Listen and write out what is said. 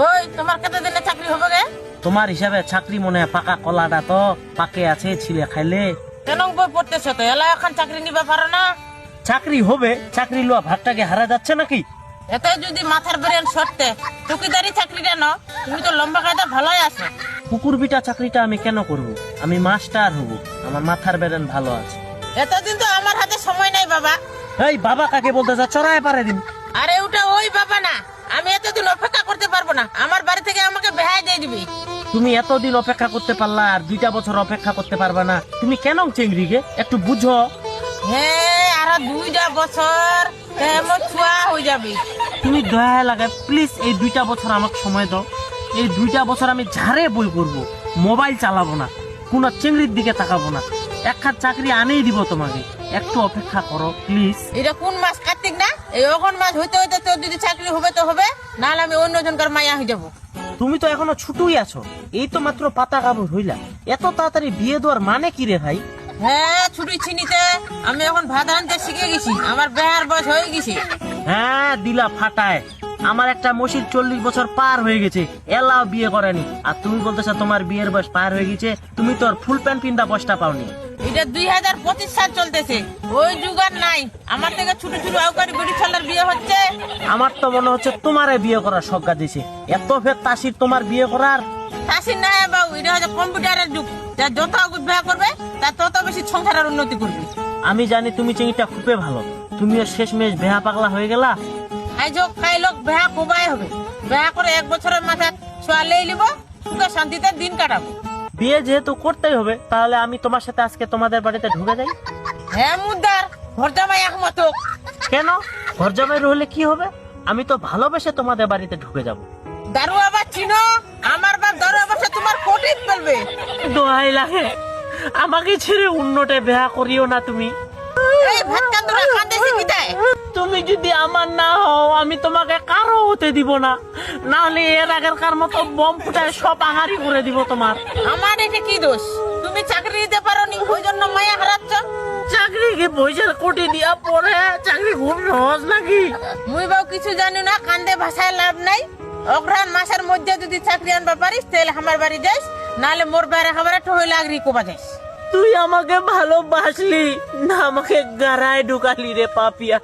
ওই তোমার কত দিনে চাকরি হবে গে? তোমার হিসাবে চাকরি মনে হয় পাকা কলাটা তো পাকে আছে, ছিলে খাইলে। কেন বই পড়তেছো তো এলা এখন চাকরি নিবে পারো না? চাকরি হবে, চাকরি লওয়া ভাগটাকে হারা যাচ্ছে নাকি? এত যদি মাথার ব্রেন সরতে চুকিদারি চাকরিটা নাও, তুমি তো লম্বা কায়দা ভালোই আছো। কুকুর বিটা চাকরিটা আমি কেন করব? আমি মাস্টার হব, আমার মাথার বেরেন ভালো আছে। এতদিন তো আমার হাতে সময় নাই বাবা। এই বাবা কাকে বলতে যা, চড়ায় পারে দিন। আরে ওটা ওই বাবা না, আমি এতদিন অপেক্ষা করতে পারবো না, আমার বাড়ি থেকে আমাকে বেহাই দিয়ে দিবি। তুমি এতদিন অপেক্ষা করতে পারলা আর 2টা বছর অপেক্ষা করতে পারবা না? তুমি কেন চেংড়ি গে, একটু বুঝো। হ্যাঁ আরো 2টা বছর এমন ছুয়া হয়ে যাবে। তুমি দয়া লাগে প্লিজ এই 2টা বছর আমাকে সময় দাও। এই 2টা বছর আমি ঝাড়ে বই করব, মোবাইল চালাবো না, কোন চেংড়ির দিকে তাকাবো না, একখান চাকরি আনেই দিব তোমাকে। একটু অপেক্ষা করো প্লিজ। এটা কোন মাস? কার্তিক না? এই অঘন মাস হইতে হইতে তোর যদি চাকরি হবে তো হবে, নাহলে আমি অন্য জনকার মাইয়া হয়ে যাবো। তুমি তো এখনো ছোটই আছো, এই তো মাত্র পাতা কাপড় হইলা, এত তাড়াতাড়ি বিয়ে দেওয়ার মানে কি রে ভাই? হ্যাঁ ছুটি ছিনিতে আমি এখন ভাত আনতে শিখে গেছি, আমার বেহার বয়স হয়ে গেছে। হ্যাঁ দিলা ফাটায়, আমার একটা মসির 40 বছর পার হয়ে গেছে, এলাও বিয়ে করেনি, আর তুমি বলতেছো তোমার বিয়ের বয়স পার হয়ে গেছে। তুমি তো আর ফুল প্যান্ট পিন্দা বসটা পাওনি। এটা 2025 সাল চলতেছে, ওই যুগ আর নাই। আমার থেকে ছোট ছোট আউকারি বুড়ি ছেলের বিয়ে হচ্ছে। আমার তো মনে হচ্ছে তোমারে বিয়ে করার সজ্ঞা দিছে, এত ফের তাসির তোমার বিয়ে করার। শাসি না বাবু, এটা হচ্ছে কম্পিউটারের যুগ, যা যত আগুন বিয়ে করবে তার তত বেশি সংসারের উন্নতি করবে। আমি জানি তুমি চিংড়িটা খুবই ভালো, তুমিও শেষমেশ বেহা পাগলা হয়ে গেলা। আজ হোক খাই লোক বেহা কোবাই হবে, বেহা করে 1 বছরের মাথায় ছোয়ালেই নিব, সুখে শান্তিতে দিন কাটাবো। বিয়ে যেহেতু করতেই হবে, তাহলে আমি তোমার সাথে আজকে তোমাদের বাড়িতে ঢুকে যাই। হ্যাঁ মুদ্দার ঘর জামাই একমত হোক। কেন? ঘর জামাই হলে কি হবে? আমি তো ভালোবেসে তোমাদের বাড়িতে ঢুকে যাব। দারু আবার চিনো, আমার বাপ দারু বসে তোমার কোটিত ফেলবে। দোহাই লাগে, আমাকে ছেড়ে অন্যটা বিয়া করিও না তুমি। এই ভাত কান্দুরা কান্দে শিখিতায়। তুমি যদি আমার না হও, আমি তোমাকে কারো হতে দিব না, না হলে এর আগের কার মতো বম ফুটায় সব আহারি করে দিব তোমার। আমার এটা কি দোষ? তুমি চাকরি দিতে পারো নি, ওই জন্য মায়া হারাচ্ছ। চাকরিকে পয়সার কোটি দিয়া পরে চাকরি খুব সহজ নাকি? মুই বাবু কিছু জানি না, কান্দে ভাষায় লাভ নাই। অগ্রহণ মাসের মধ্যে যদি চাকরি আনবা পারিস তাহলে আমার বাড়ি যাস, নাহলে মোর বাইরে খাবার ঠই লাগরি কোবা যাস। তুই আমাকে ভালোবাসলি না আমাকে গারায় ঢুকালি রে পাপিয়া?